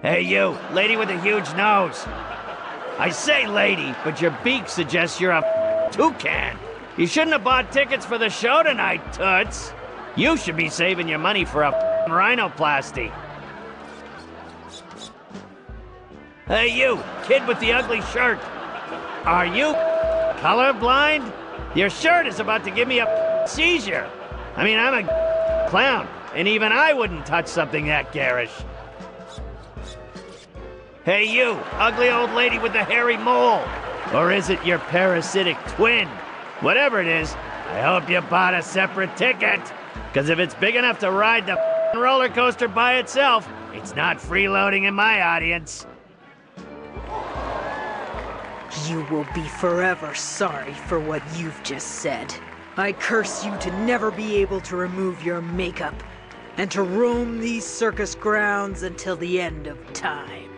Hey you, lady with a huge nose. I say lady, but your beak suggests you're a toucan. You shouldn't have bought tickets for the show tonight, Toots. You should be saving your money for a rhinoplasty. Hey you, kid with the ugly shirt. Are you colorblind? Your shirt is about to give me a seizure. I mean, I'm a clown, and even I wouldn't touch something that garish. Hey you, ugly old lady with the hairy mole. Or is it your parasitic twin? Whatever it is, I hope you bought a separate ticket. Because if it's big enough to ride the roller coaster by itself, it's not freeloading in my audience. You will be forever sorry for what you've just said. I curse you to never be able to remove your makeup and to roam these circus grounds until the end of time.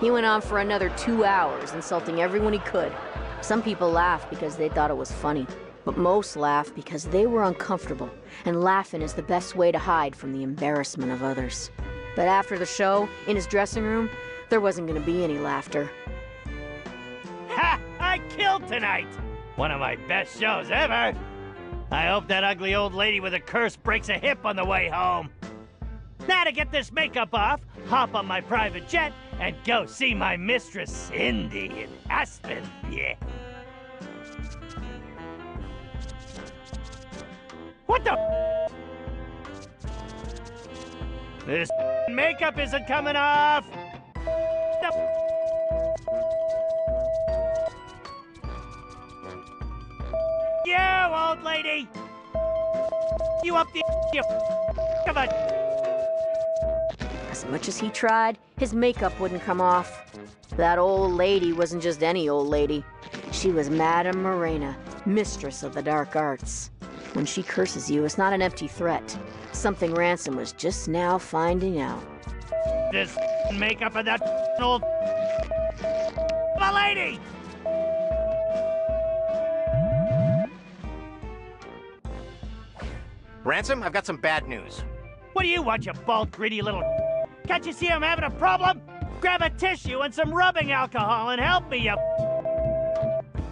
He went on for another 2 hours, insulting everyone he could. Some people laughed because they thought it was funny, but most laughed because they were uncomfortable, and laughing is the best way to hide from the embarrassment of others. But after the show, in his dressing room, there wasn't going to be any laughter. Ha! I killed tonight! One of my best shows ever! I hope that ugly old lady with a curse breaks a hip on the way home. Now to get this makeup off, hop on my private jet and go see my mistress Cindy in Aspen, yeah. What the? This makeup isn't coming off! You, old lady! You up the you come on. As much as he tried, his makeup wouldn't come off. That old lady wasn't just any old lady. She was Madame Morena, mistress of the dark arts. When she curses you, it's not an empty threat. Something Ransom was just now finding out. This makeup of that old lady! Ransom, I've got some bad news. What do you want, you bald, greedy little... Can't you see I'm having a problem? Grab a tissue and some rubbing alcohol and help me, you...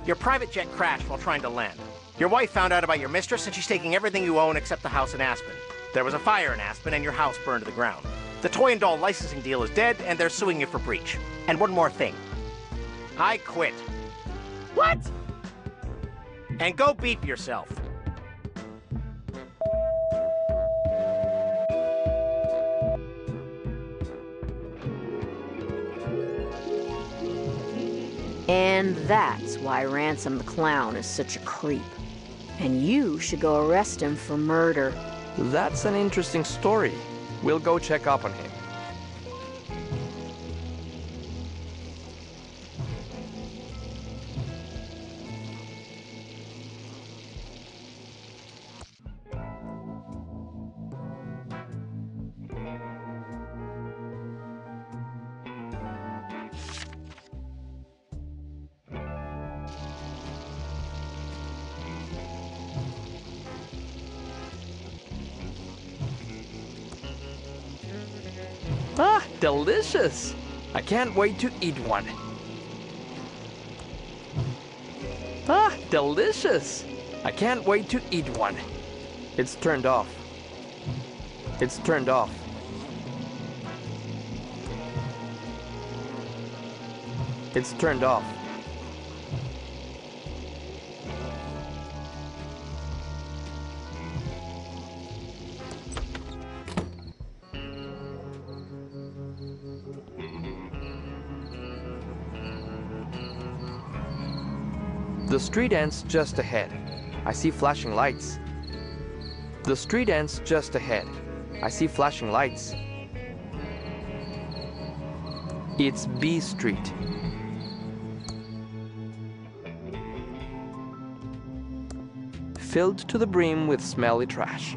Your private jet crashed while trying to land. Your wife found out about your mistress and she's taking everything you own except the house in Aspen. There was a fire in Aspen and your house burned to the ground. The toy and doll licensing deal is dead and they're suing you for breach. And one more thing. I quit. What? And go beep yourself. And that's why Ransom the Clown is such a creep. And you should go arrest him for murder. That's an interesting story. We'll go check up on him. Ah, delicious! I can't wait to eat one. Ah, delicious! I can't wait to eat one. It's turned off. It's turned off. It's turned off. The street ends just ahead. I see flashing lights. The street ends just ahead. I see flashing lights. It's B Street. Filled to the brim with smelly trash.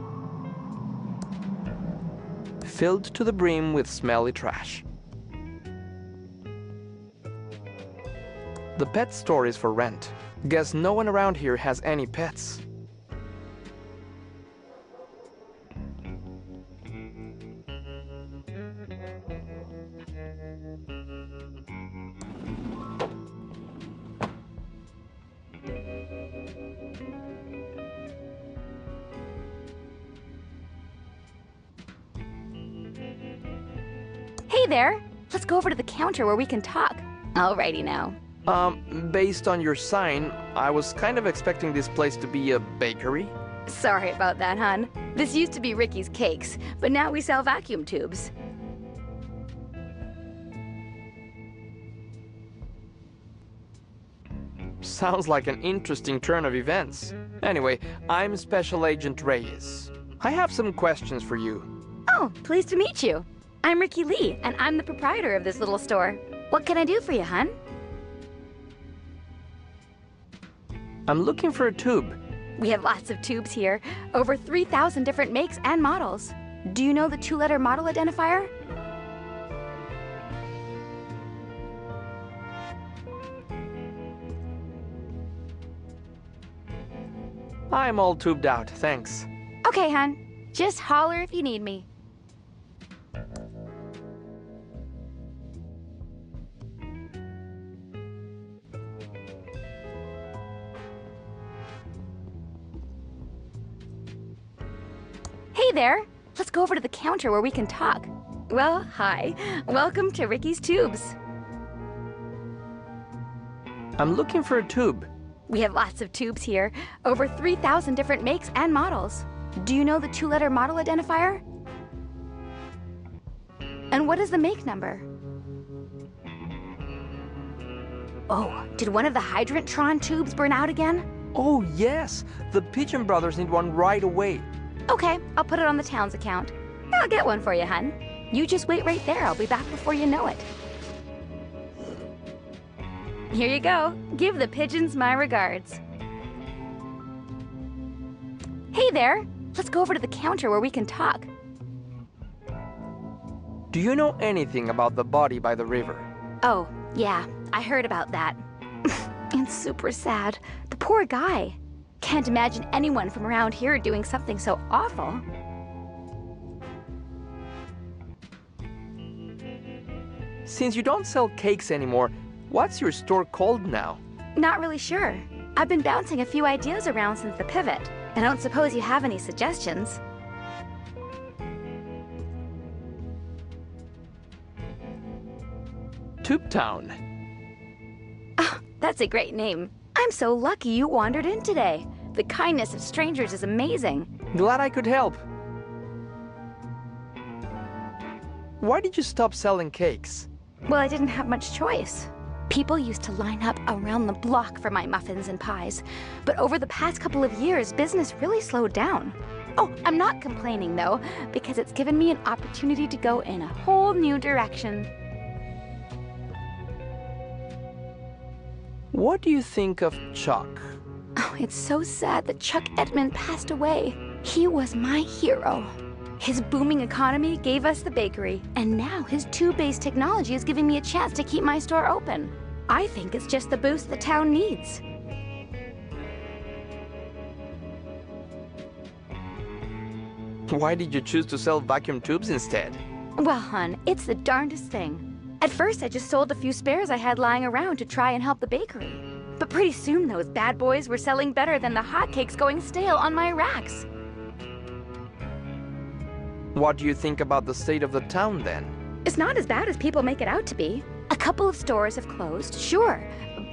Filled to the brim with smelly trash. The pet store is for rent. Guess no one around here has any pets. there! Let's go over to the counter where we can talk. Alrighty now. Based on your sign, I was kind of expecting this place to be a bakery. Sorry about that, hon. This used to be Ricky's Cakes, but now we sell vacuum tubes. Sounds like an interesting turn of events. Anyway, I'm Special Agent Reyes. I have some questions for you. Oh, pleased to meet you. I'm Ricky Lee, and I'm the proprietor of this little store. What can I do for you, hon? I'm looking for a tube. We have lots of tubes here, over 3,000 different makes and models. Do you know the 2-letter model identifier? I'm all tubed out, thanks. Okay, hon. Just holler if you need me. Hey there! Let's go over to the counter where we can talk. Well, hi. Welcome to Ricky's Tubes. I'm looking for a tube. We have lots of tubes here, over 3,000 different makes and models. Do you know the 2-letter model identifier? And what is the make number? Oh, did one of the Hydrantron tubes burn out again? Oh, yes! The Pigeon Brothers need one right away. Okay, I'll put it on the town's account. I'll get one for you, hun. You just wait right there. I'll be back before you know it. Here you go. Give the pigeons my regards. Hey there! Let's go over to the counter where we can talk. Do you know anything about the body by the river? Oh, yeah, I heard about that. It's super sad. The poor guy. Can't imagine anyone from around here doing something so awful. Since you don't sell cakes anymore, what's your store called now? Not really sure. I've been bouncing a few ideas around since the pivot. I don't suppose you have any suggestions. Tube Town. Oh, that's a great name. I'm so lucky you wandered in today. The kindness of strangers is amazing. Glad I could help. Why did you stop selling cakes? Well, I didn't have much choice. People used to line up around the block for my muffins and pies. But over the past couple of years, business really slowed down. Oh, I'm not complaining though, because it's given me an opportunity to go in a whole new direction. What do you think of Chuck? Oh, it's so sad that Chuck Edmund passed away. He was my hero. His booming economy gave us the bakery, and now his tube-based technology is giving me a chance to keep my store open. I think it's just the boost the town needs. Why did you choose to sell vacuum tubes instead? Well, hon, it's the darndest thing. At first, I just sold a few spares I had lying around to try and help the bakery. But pretty soon, those bad boys were selling better than the hotcakes going stale on my racks. What do you think about the state of the town then? It's not as bad as people make it out to be. A couple of stores have closed, sure,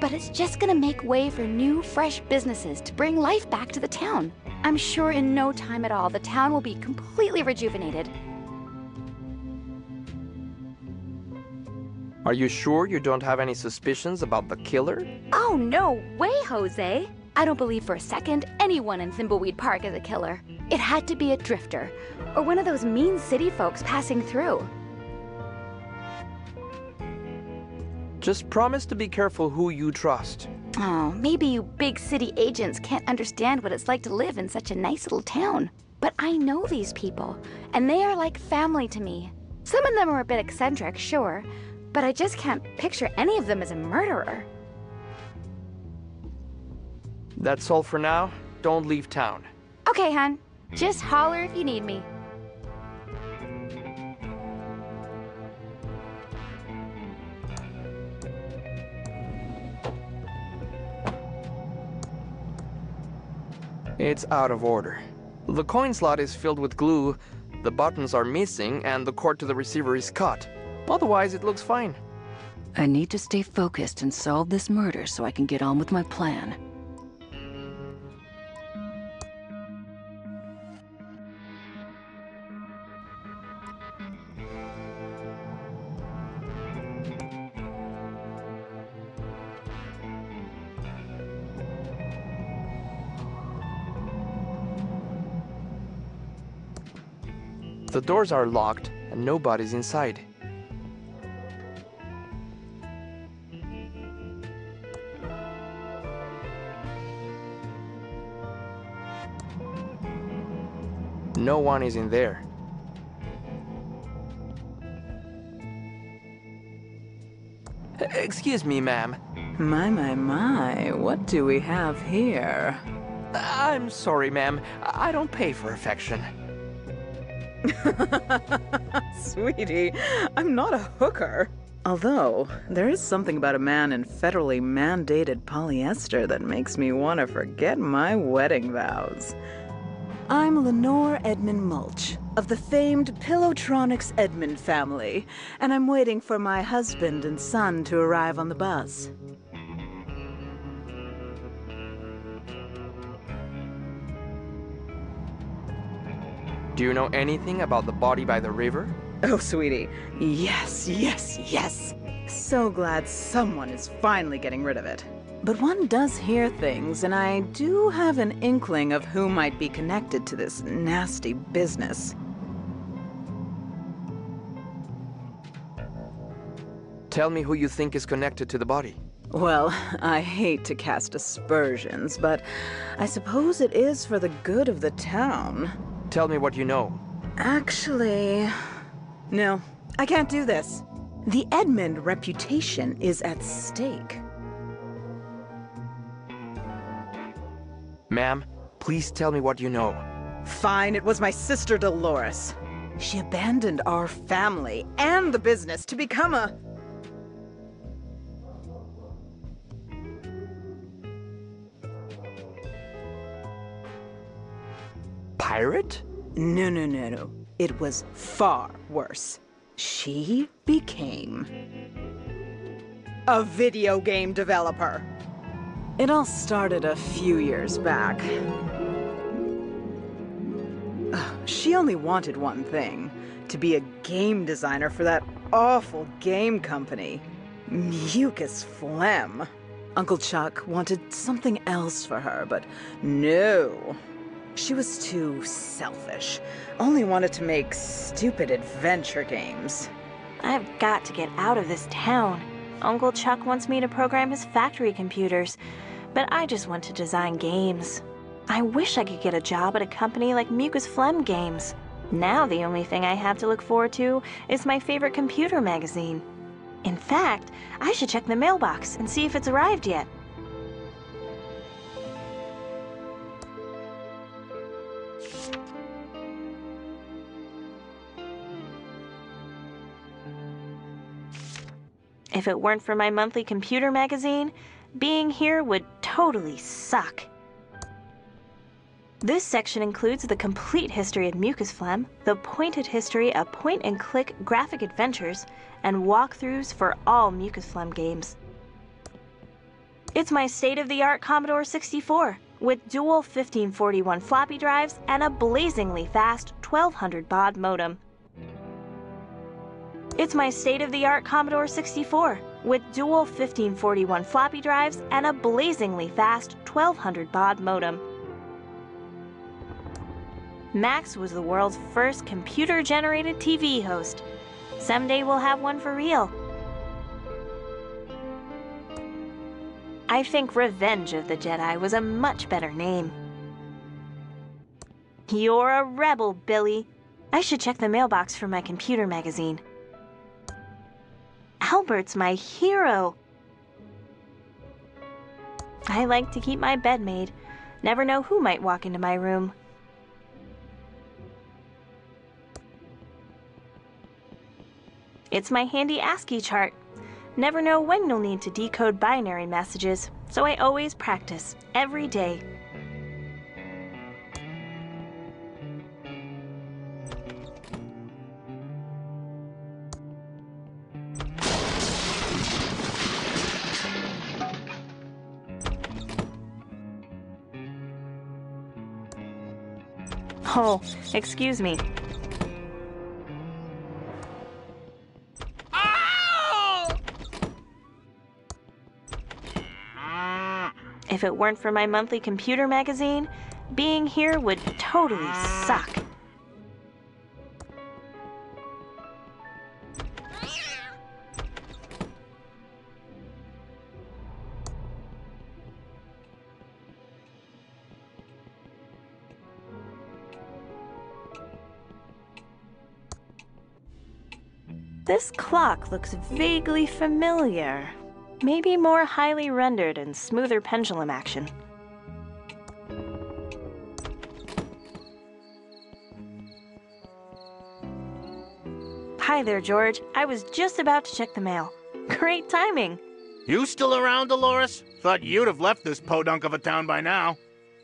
but it's just gonna make way for new, fresh businesses to bring life back to the town. I'm sure in no time at all, the town will be completely rejuvenated. Are you sure you don't have any suspicions about the killer? Oh, no way, Jose! I don't believe for a second anyone in Thimbleweed Park is a killer. It had to be a drifter, or one of those mean city folks passing through. Just promise to be careful who you trust. Oh, maybe you big city agents can't understand what it's like to live in such a nice little town. But I know these people, and they are like family to me. Some of them are a bit eccentric, sure, but I just can't picture any of them as a murderer. That's all for now. Don't leave town. Okay, hon. Just holler if you need me. It's out of order. The coin slot is filled with glue, the buttons are missing, and the cord to the receiver is cut. Otherwise, it looks fine. I need to stay focused and solve this murder so I can get on with my plan. The doors are locked and nobody's inside. No one is in there. Excuse me, ma'am. My, what do we have here? I'm sorry, ma'am. I don't pay for affection. Sweetie, I'm not a hooker. Although, there is something about a man in federally mandated polyester that makes me want to forget my wedding vows. I'm Lenore Edmund Mulch, of the famed Pillowtronics Edmund family, and I'm waiting for my husband and son to arrive on the bus. Do you know anything about the body by the river? Oh, sweetie. Yes. So glad someone is finally getting rid of it. But one does hear things, and I do have an inkling of who might be connected to this nasty business. Tell me who you think is connected to the body. Well, I hate to cast aspersions, but I suppose it is for the good of the town. Tell me what you know. Actually, no, I can't do this. The Edmund reputation is at stake. Ma'am, please tell me what you know. Fine, it was my sister Dolores. She abandoned our family and the business to become a... Pirate? No. It was far worse. She became a video game developer. It all started a few years back. She only wanted one thing, to be a game designer for that awful game company, Mucus Phlegm. Uncle Chuck wanted something else for her, but no. She was too selfish, only wanted to make stupid adventure games. I've got to get out of this town. Uncle Chuck wants me to program his factory computers, but I just want to design games. I wish I could get a job at a company like Mucus Phlegm Games. Now the only thing I have to look forward to is my favorite computer magazine. In fact, I should check the mailbox and see if it's arrived yet. If it weren't for my monthly computer magazine, being here would totally suck. This section includes the complete history of Mucus Phlegm, the pointed history of point-and-click graphic adventures, and walkthroughs for all Mucus Phlegm games. It's my state-of-the-art Commodore 64, with dual 1541 floppy drives and a blazingly fast 1200 baud modem. It's my state-of-the-art Commodore 64, with dual 1541 floppy drives and a blazingly fast 1200 baud modem. Max was the world's first computer-generated TV host. Someday we'll have one for real. I think Revenge of the Jedi was a much better name. You're a rebel, Billy. I should check the mailbox for my computer magazine. Albert's my hero. I like to keep my bed made. Never know who might walk into my room. It's my handy ASCII chart. Never know when you'll need to decode binary messages, so I always practice, every day. Oh, excuse me. If it weren't for my monthly computer magazine, being here would totally suck. This clock looks vaguely familiar. Maybe more highly rendered and smoother pendulum action. Hi there, George. I was just about to check the mail. Great timing. You still around, Dolores? Thought you'd have left this podunk of a town by now.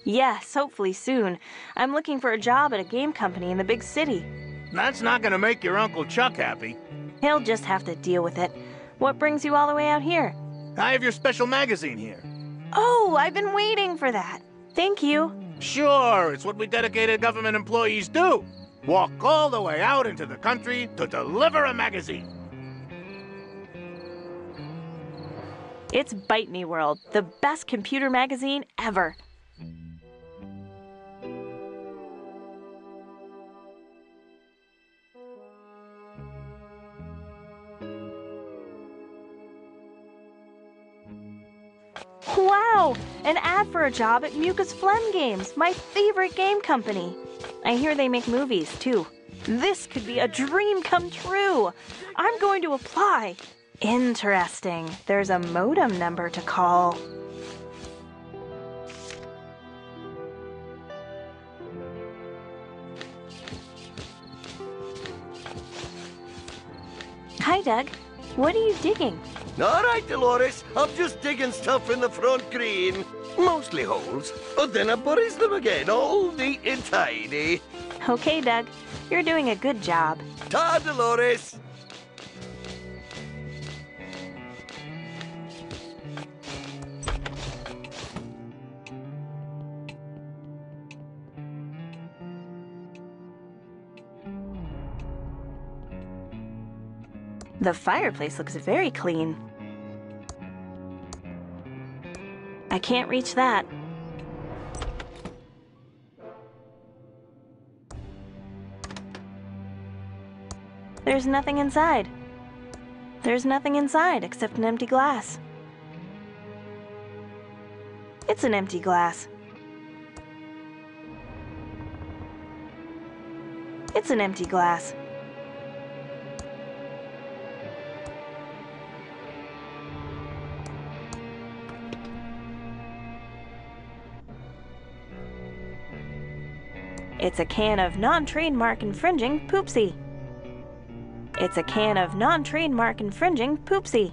Yes, hopefully soon. I'm looking for a job at a game company in the big city. That's not gonna make your Uncle Chuck happy. He'll just have to deal with it. What brings you all the way out here? I have your special magazine here. Oh, I've been waiting for that. Thank you. Sure, it's what we dedicated government employees do. Walk all the way out into the country to deliver a magazine. It's Bite Me World, the best computer magazine ever. Wow! An ad for a job at Muchos Games, my favorite game company. I hear they make movies, too. This could be a dream come true. I'm going to apply. Interesting. There's a modem number to call. Hi, Doug. What are you digging? All right, Dolores. I'm just digging stuff in the front green. Mostly holes, but then I buries them again, all neat and tidy. Okay, Doug. You're doing a good job. Ta, Dolores. The fireplace looks very clean. I can't reach that. There's nothing inside. There's nothing inside except an empty glass. It's an empty glass. It's an empty glass. It's a can of non-trademark infringing Poopsie. It's a can of non-trademark infringing Poopsie.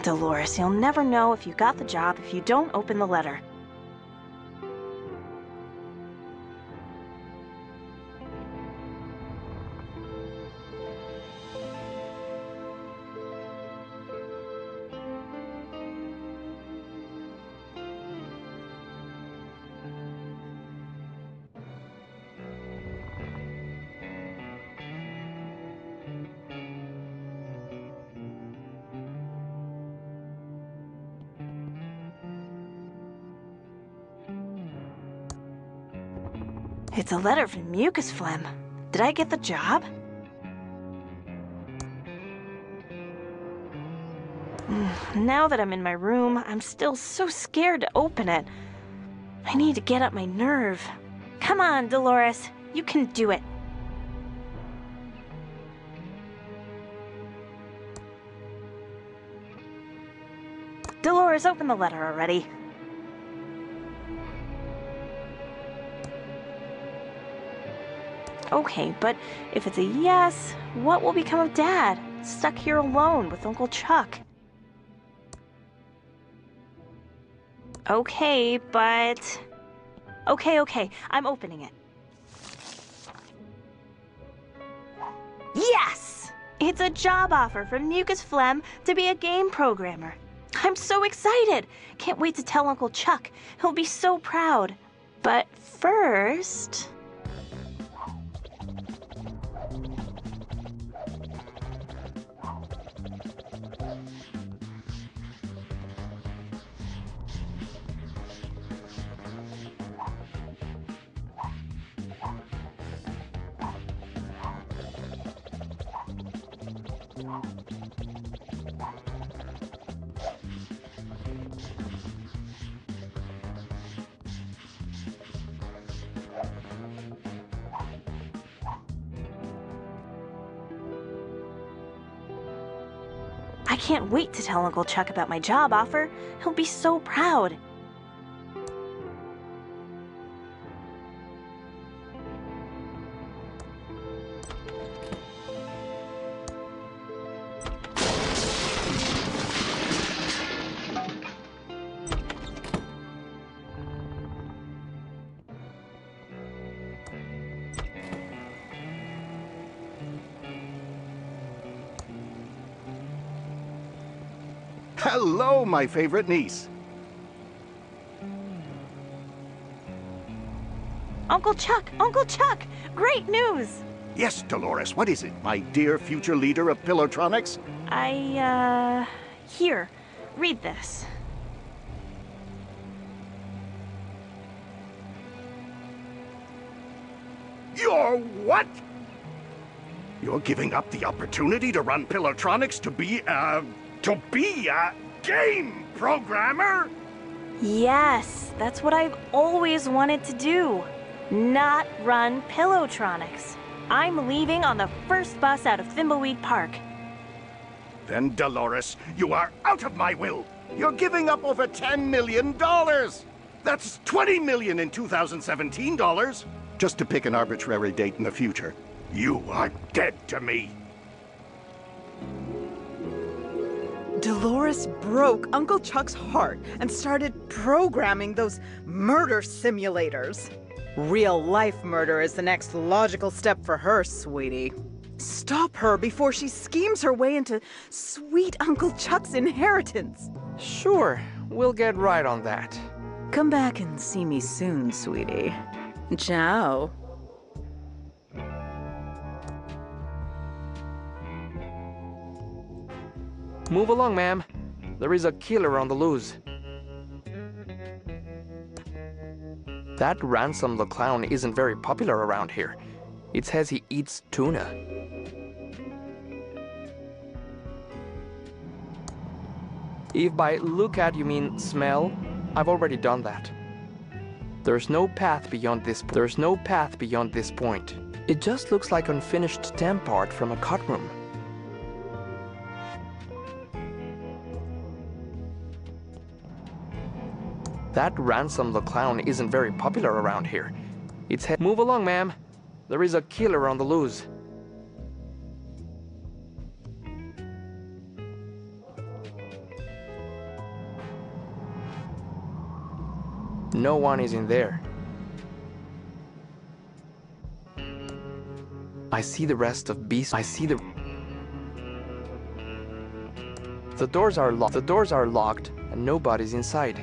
Dolores, you'll never know if you got the job if you don't open the letter. It's a letter from Mucus Phlegm. Did I get the job? Now that I'm in my room, I'm still so scared to open it. I need to get up my nerve. Come on, Dolores. You can do it. Dolores, open the letter already. Okay, but if it's a yes, what will become of Dad? Stuck here alone with Uncle Chuck. Okay, but... Okay, I'm opening it. Yes! It's a job offer from Mucus Phlegm to be a game programmer. I'm so excited! Can't wait to tell Uncle Chuck. He'll be so proud. But first... I can't wait to tell Uncle Chuck about my job offer. He'll be so proud. Hello, my favorite niece. Uncle Chuck! Great news! Yes, Dolores, what is it, my dear future leader of Pillowtronics? Here, read this. You're what? You're giving up the opportunity to run Pillowtronics to be a game programmer? Yes, that's what I've always wanted to do. Not run Pillowtronics. I'm leaving on the first bus out of Thimbleweed Park. Then, Dolores, you are out of my will. You're giving up over $10 million. That's $20 million in 2017 dollars. Just to pick an arbitrary date in the future. You are dead to me. Dolores broke Uncle Chuck's heart and started programming those murder simulators. Real-life murder is the next logical step for her, sweetie. Stop her before she schemes her way into sweet Uncle Chuck's inheritance. Sure, we'll get right on that. Come back and see me soon, sweetie. Ciao. Move along, ma'am. There is a killer on the loose. That Ransom the Clown isn't very popular around here. It says he eats tuna. If by look at you mean smell, I've already done that. There's no path beyond this point. It just looks like unfinished temp art from a cut room. That Ransom the Clown isn't very popular around here. Move along, ma'am. There is a killer on the loose. No one is in there. I see the rest of beasts. The doors are locked. The doors are locked and nobody's inside.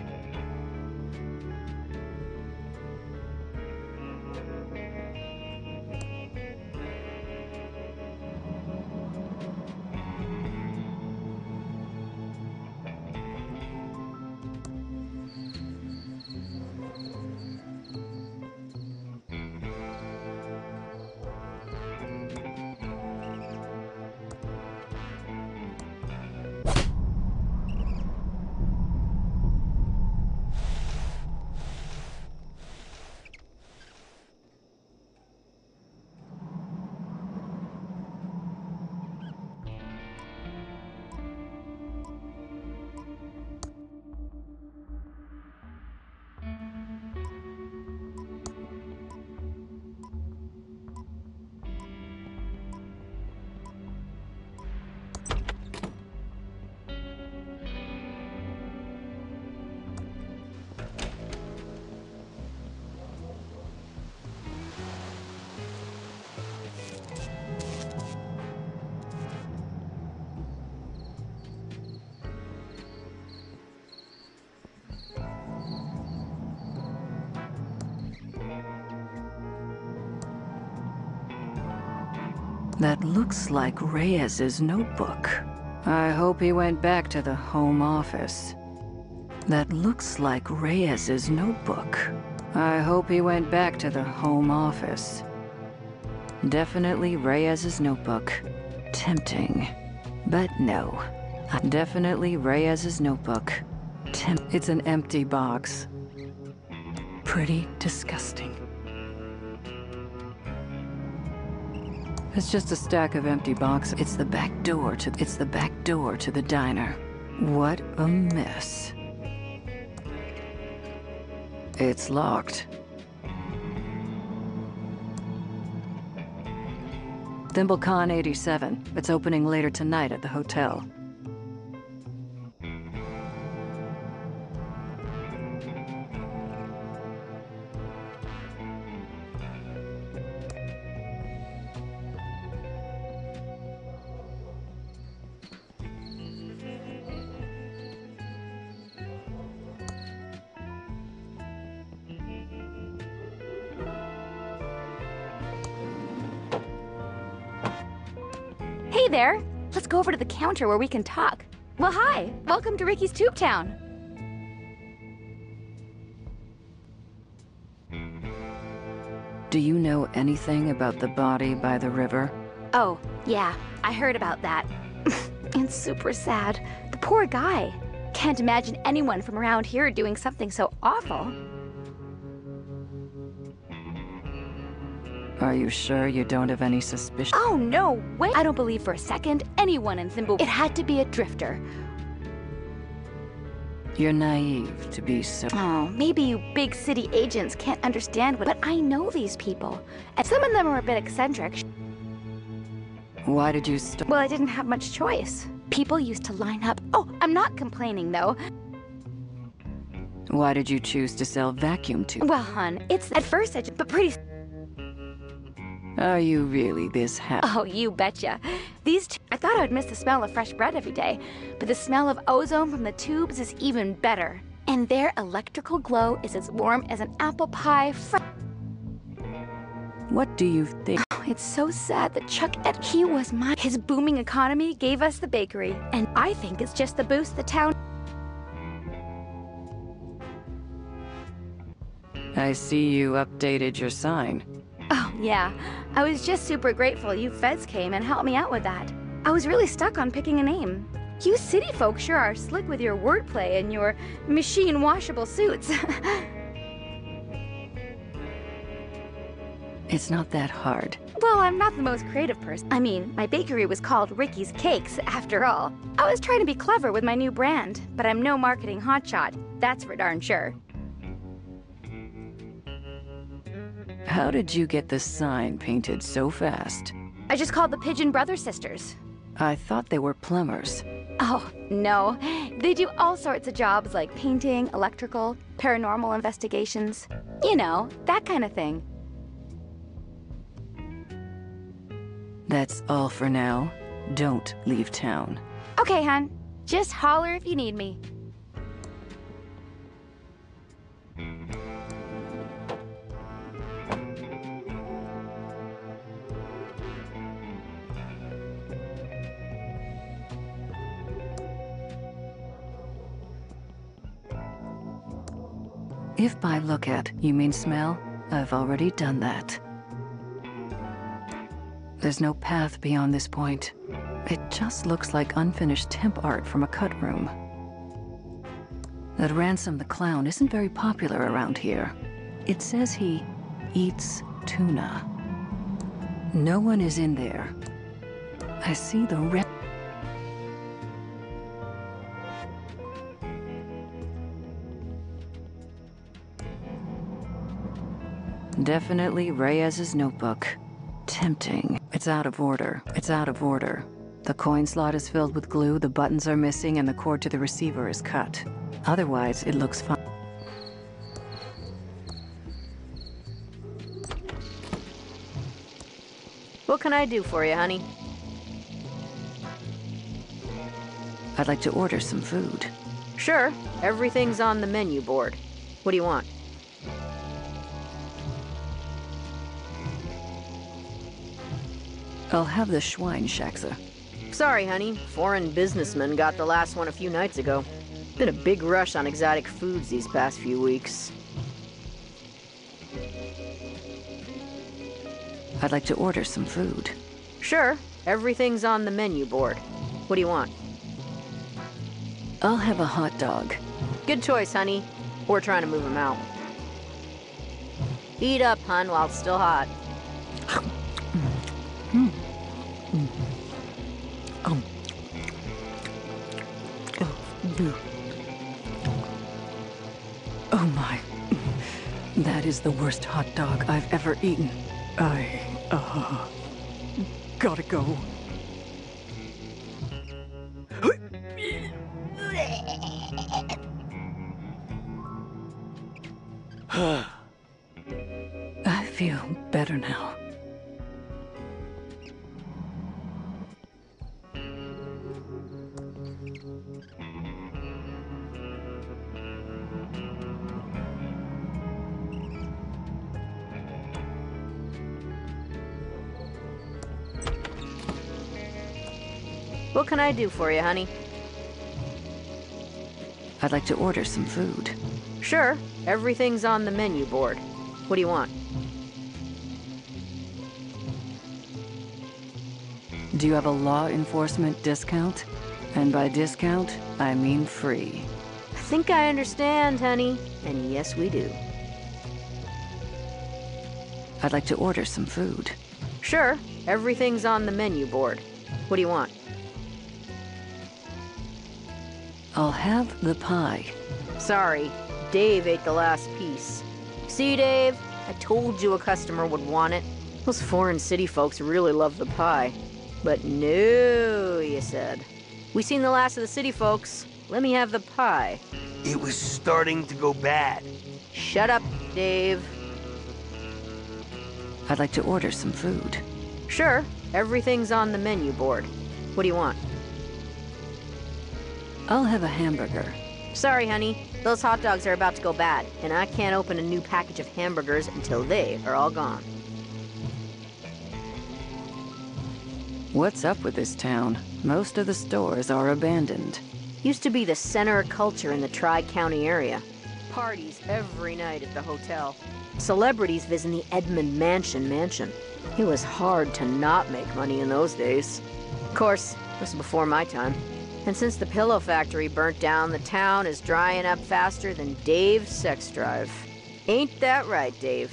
That looks like Reyes's notebook. I hope he went back to the home office. That looks like Reyes's notebook. I hope he went back to the home office. Definitely Reyes's notebook. Tempting. But no. Definitely Reyes's notebook. It's an empty box. Pretty disgusting. It's just a stack of empty boxes. It's the back door to the diner. What a mess. It's locked. ThimbleCon 87. It's opening later tonight at the hotel. Hey there! Let's go over to the counter where we can talk. Well, hi! Welcome to Ricky's Tube Town. Do you know anything about the body by the river? Oh, yeah, I heard about that. It's super sad. The poor guy. Can't imagine anyone from around here doing something so awful. Are you sure you don't have any suspicion? Oh, no way! I don't believe for a second anyone in Thimbleweed. It had to be a drifter. You're naive to be so... Oh, maybe you big city agents can't understand what... But I know these people. And some of them are a bit eccentric. Why did you stop? Well, I didn't have much choice. People used to line up... Oh, I'm not complaining, though. Why did you choose to sell vacuum tubes? Well, hon, it's... At first, but pretty... Are you really this happy? Oh, you betcha. These two... I thought I would miss the smell of fresh bread every day, but the smell of ozone from the tubes is even better. And their electrical glow is as warm as an apple pie What do you think? Oh, it's so sad that he was mine. His booming economy gave us the bakery, and I think it's just the boost the town... I see you updated your sign. Oh, yeah. I was just super grateful you feds came and helped me out with that. I was really stuck on picking a name. You city folk sure are slick with your wordplay and your machine-washable suits. It's not that hard. Well, I'm not the most creative person. I mean, my bakery was called Ricky's Cakes, after all. I was trying to be clever with my new brand, but I'm no marketing hotshot. That's for darn sure. How did you get the sign painted so fast? I just called the Pigeon Brother Sisters. I thought they were plumbers. Oh, no. They do all sorts of jobs like painting, electrical, paranormal investigations. You know, that kind of thing. That's all for now. Don't leave town. Okay, hon. Just holler if you need me. If by look at, you mean smell, I've already done that. There's no path beyond this point. It just looks like unfinished temp art from a cut room. That Ransom the Clown isn't very popular around here. It says he eats tuna. No one is in there. I see the red... Definitely Reyes's notebook. Tempting. It's out of order. It's out of order. The coin slot is filled with glue, the buttons are missing, and the cord to the receiver is cut. Otherwise, it looks fine. What can I do for you, honey? I'd like to order some food. Sure. Everything's on the menu board. What do you want? I'll have the Schweinshaxe. Sorry, honey. Foreign businessmen got the last one a few nights ago. Been a big rush on exotic foods these past few weeks. I'd like to order some food. Sure. Everything's on the menu board. What do you want? I'll have a hot dog. Good choice, honey. We're trying to move him out. Eat up, hun, while it's still hot. Oh my. That is the worst hot dog I've ever eaten. Gotta go. I feel better now. What can I do for you, honey? I'd like to order some food. Sure. Everything's on the menu board. What do you want? Do you have a law enforcement discount? And by discount, I mean free. I think I understand, honey. And yes, we do. I'd like to order some food. Sure. Everything's on the menu board. What do you want? I'll have the pie. Sorry. Dave ate the last piece. See, Dave? I told you a customer would want it. Those foreign city folks really love the pie. But no, you said. We seen the last of the city folks. Let me have the pie. It was starting to go bad. Shut up, Dave. I'd like to order some food. Sure. Everything's on the menu board. What do you want? I'll have a hamburger. Sorry, honey. Those hot dogs are about to go bad, and I can't open a new package of hamburgers until they are all gone. What's up with this town? Most of the stores are abandoned. Used to be the center of culture in the Tri-County area. Parties every night at the hotel. Celebrities visiting the Edmund mansion. It was hard to not make money in those days. Of course, this was before my time. And since the pillow factory burnt down, the town is drying up faster than Dave's sex drive. Ain't that right, Dave?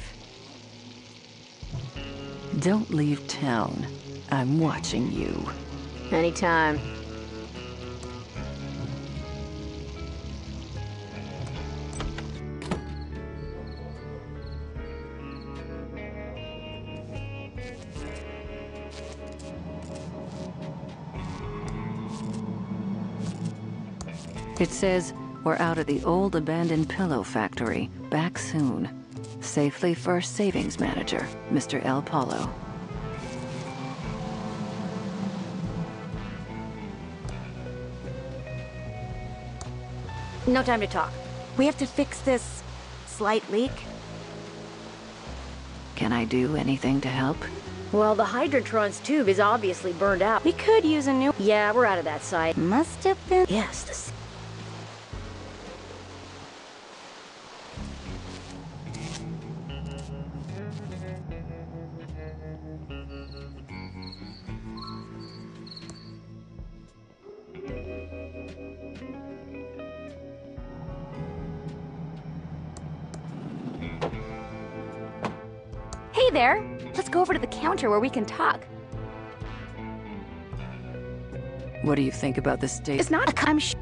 Don't leave town. I'm watching you. Anytime. It says, we're out of the old abandoned pillow factory. Back soon. Safely First Savings Manager, Mr. El Paulo. No time to talk. We have to fix this slight leak. Can I do anything to help? Well, the hydrantron's tube is obviously burned out. We could use a new... Yeah, we're out of that site. Must have been... Yes, the... Hey there! Let's go over to the counter where we can talk. What do you think about the state? It's not a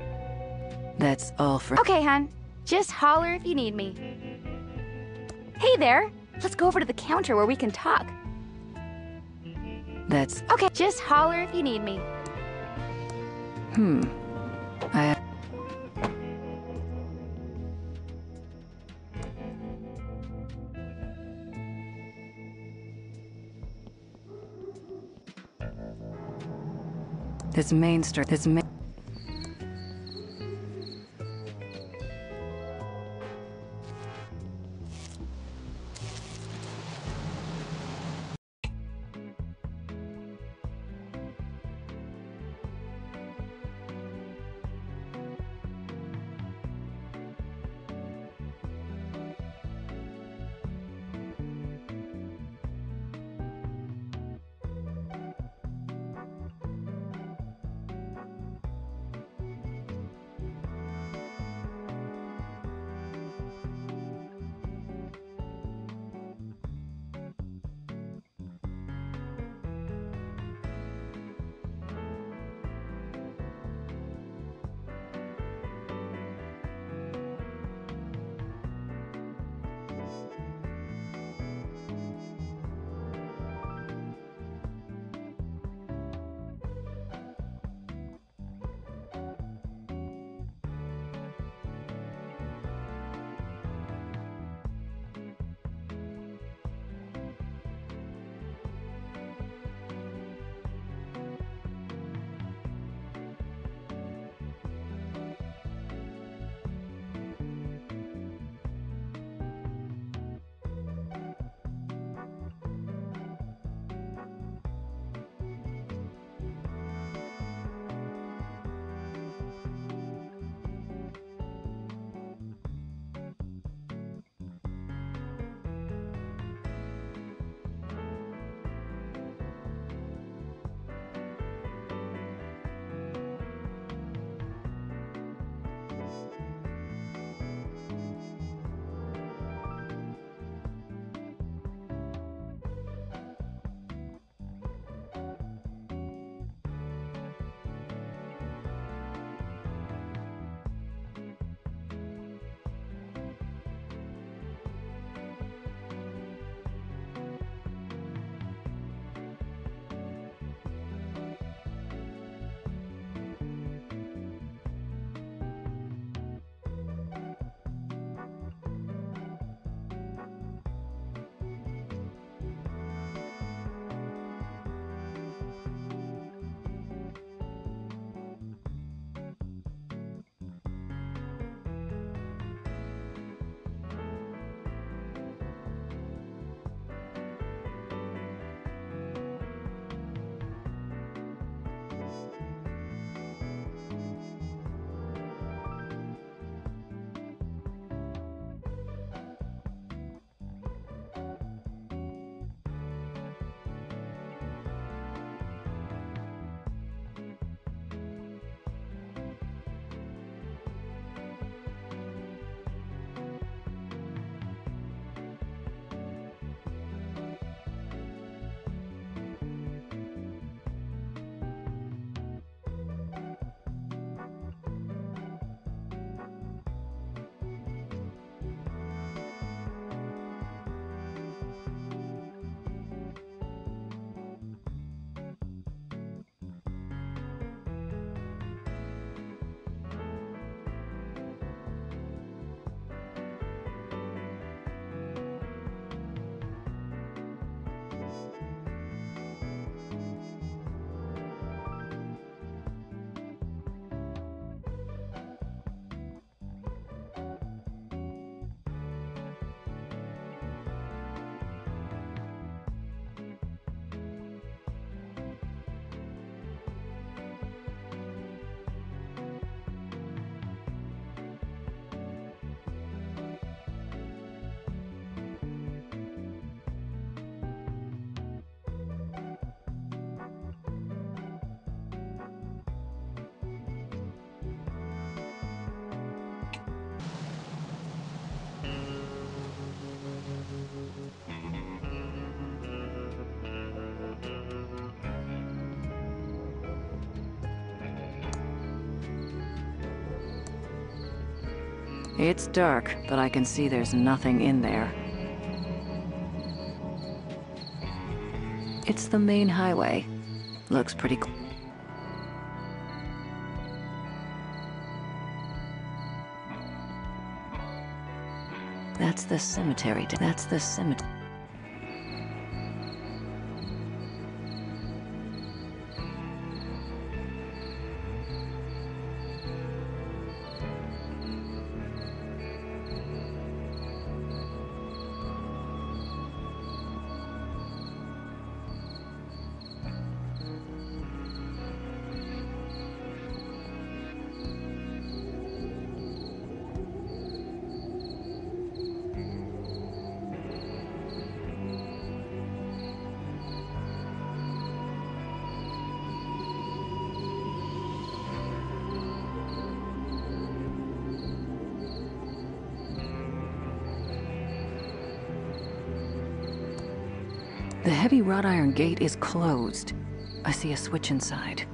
That's all for... Okay, hon. Just holler if you need me. Hey there! Let's go over to the counter where we can talk. That's... Okay, just holler if you need me. This main store... This main... It's dark, but I can see there's nothing in there. It's the main highway. Looks pretty cool. That's the cemetery. That's the cemetery. The heavy wrought iron gate is closed. I see a switch inside.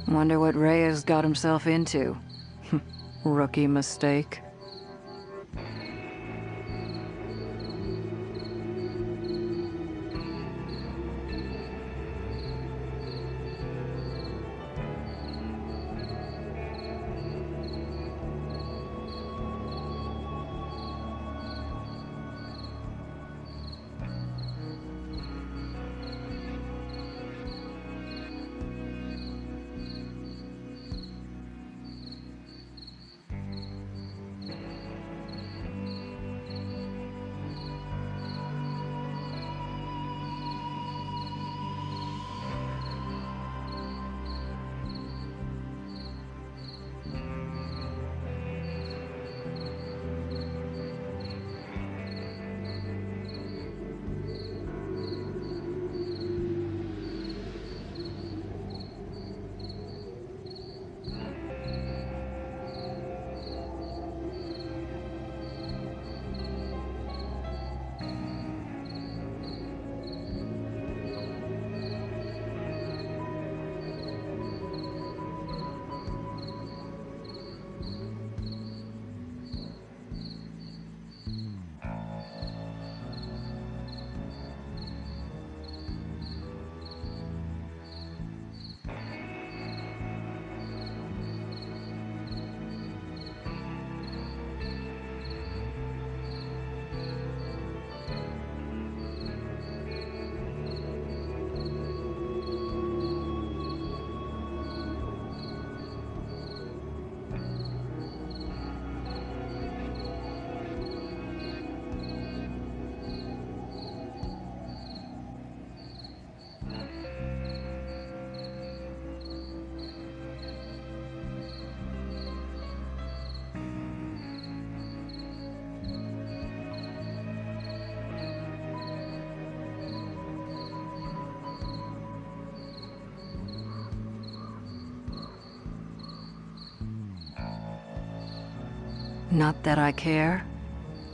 Wonder what Reyes got himself into. Rookie mistake. Not that I care,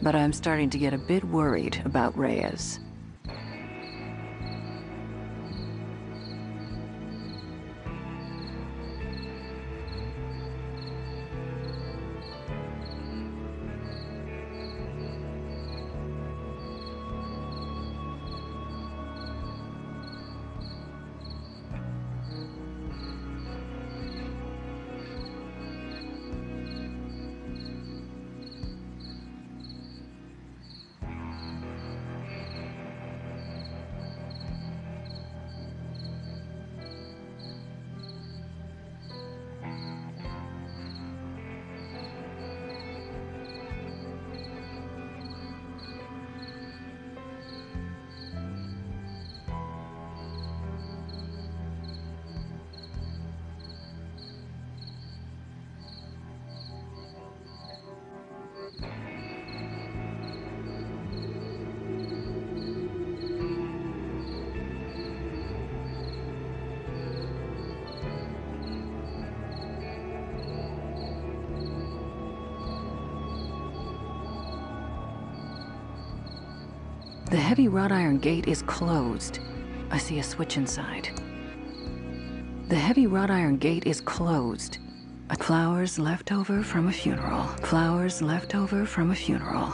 but I'm starting to get a bit worried about Reyes. The heavy wrought iron gate is closed. I see a switch inside. The heavy wrought iron gate is closed. Flowers left over from a funeral. Flowers left over from a funeral.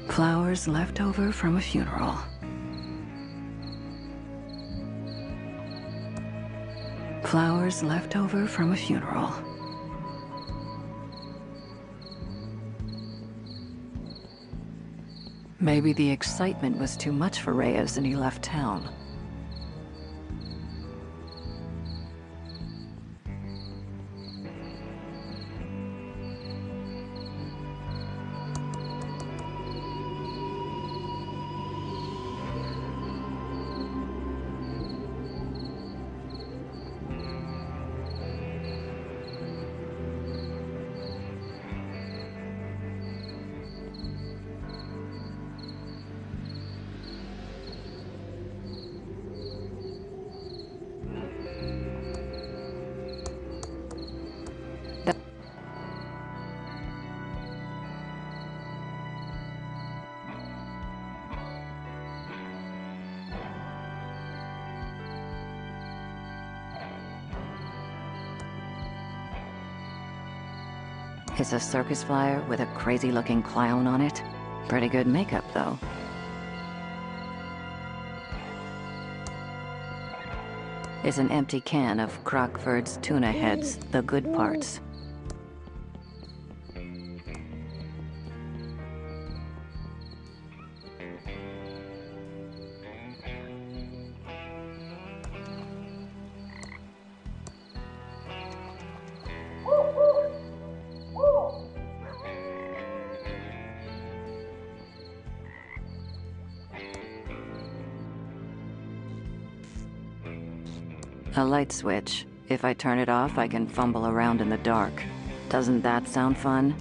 Flowers left over from a funeral. Flowers left over from a funeral. Maybe the excitement was too much for Reyes and he left town. It's a circus flyer with a crazy-looking clown on it. Pretty good makeup, though. It's an empty can of Crockford's tuna heads, the good parts. A light switch. If I turn it off, I can fumble around in the dark. Doesn't that sound fun?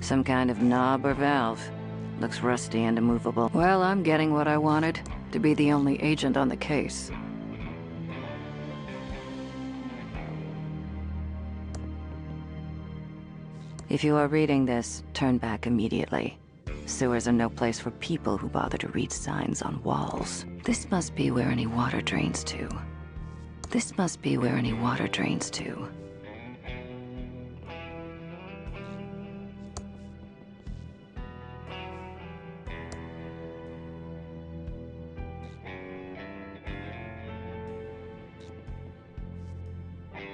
Some kind of knob or valve. Looks rusty and immovable. Well, I'm getting what I wanted, to be the only agent on the case. If you are reading this, turn back immediately. Sewers are no place for people who bother to read signs on walls. This must be where any water drains to. This must be where any water drains to.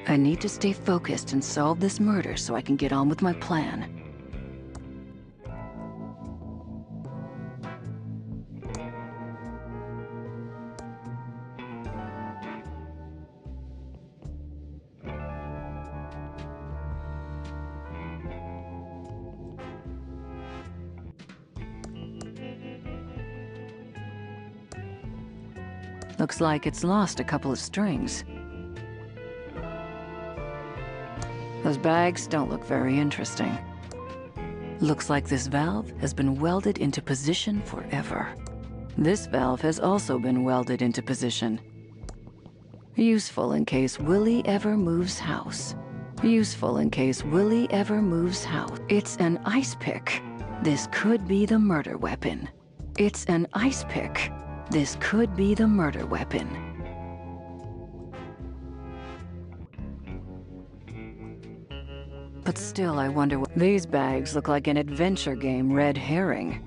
I need to stay focused and solve this murder so I can get on with my plan. Looks like it's lost a couple of strings. Those bags don't look very interesting. Looks like this valve has been welded into position forever. This valve has also been welded into position. Useful in case Willie ever moves house. Useful in case Willie ever moves house. It's an ice pick. This could be the murder weapon. It's an ice pick. This could be the murder weapon. But still, I wonder what... These bags look like an adventure game red herring.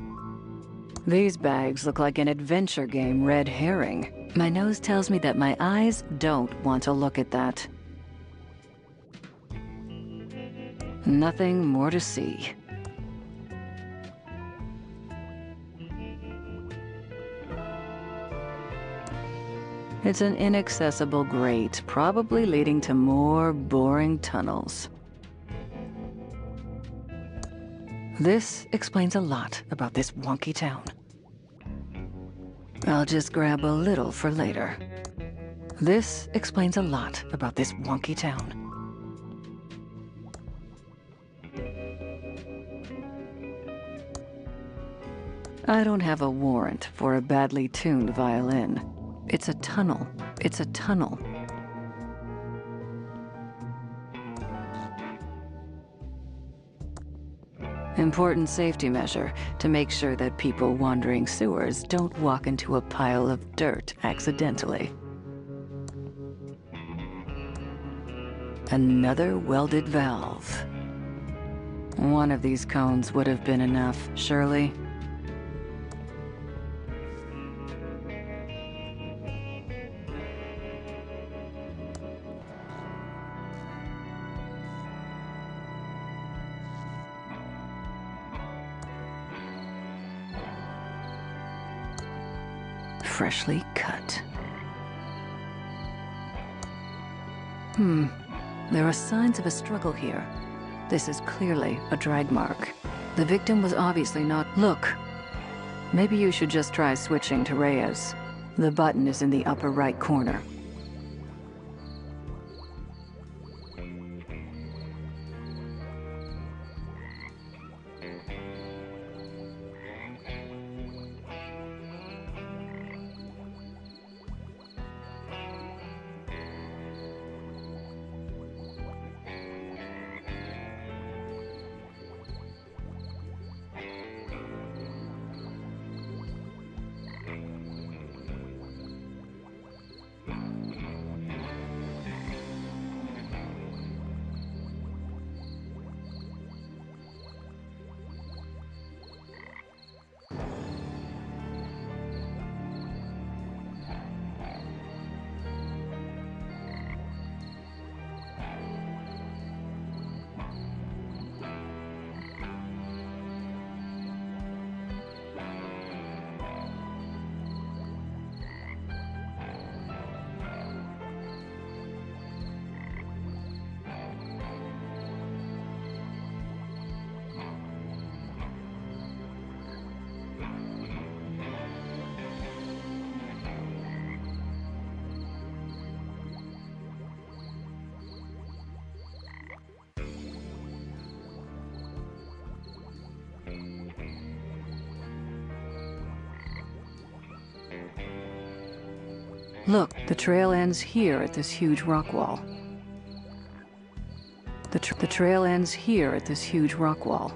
These bags look like an adventure game red herring. My nose tells me that my eyes don't want to look at that. Nothing more to see. It's an inaccessible grate, probably leading to more boring tunnels. This explains a lot about this wonky town. I'll just grab a little for later. This explains a lot about this wonky town. I don't have a warrant for a badly tuned violin. It's a tunnel. It's a tunnel. Important safety measure to make sure that people wandering sewers don't walk into a pile of dirt accidentally. Another welded valve. One of these cones would have been enough, surely. Freshly cut. There are signs of a struggle here. This is clearly a drag mark. The victim was obviously not... Look! Maybe you should just try switching to Reyes. The button is in the upper right corner. Look, the trail ends here at this huge rock wall. The trail ends here at this huge rock wall.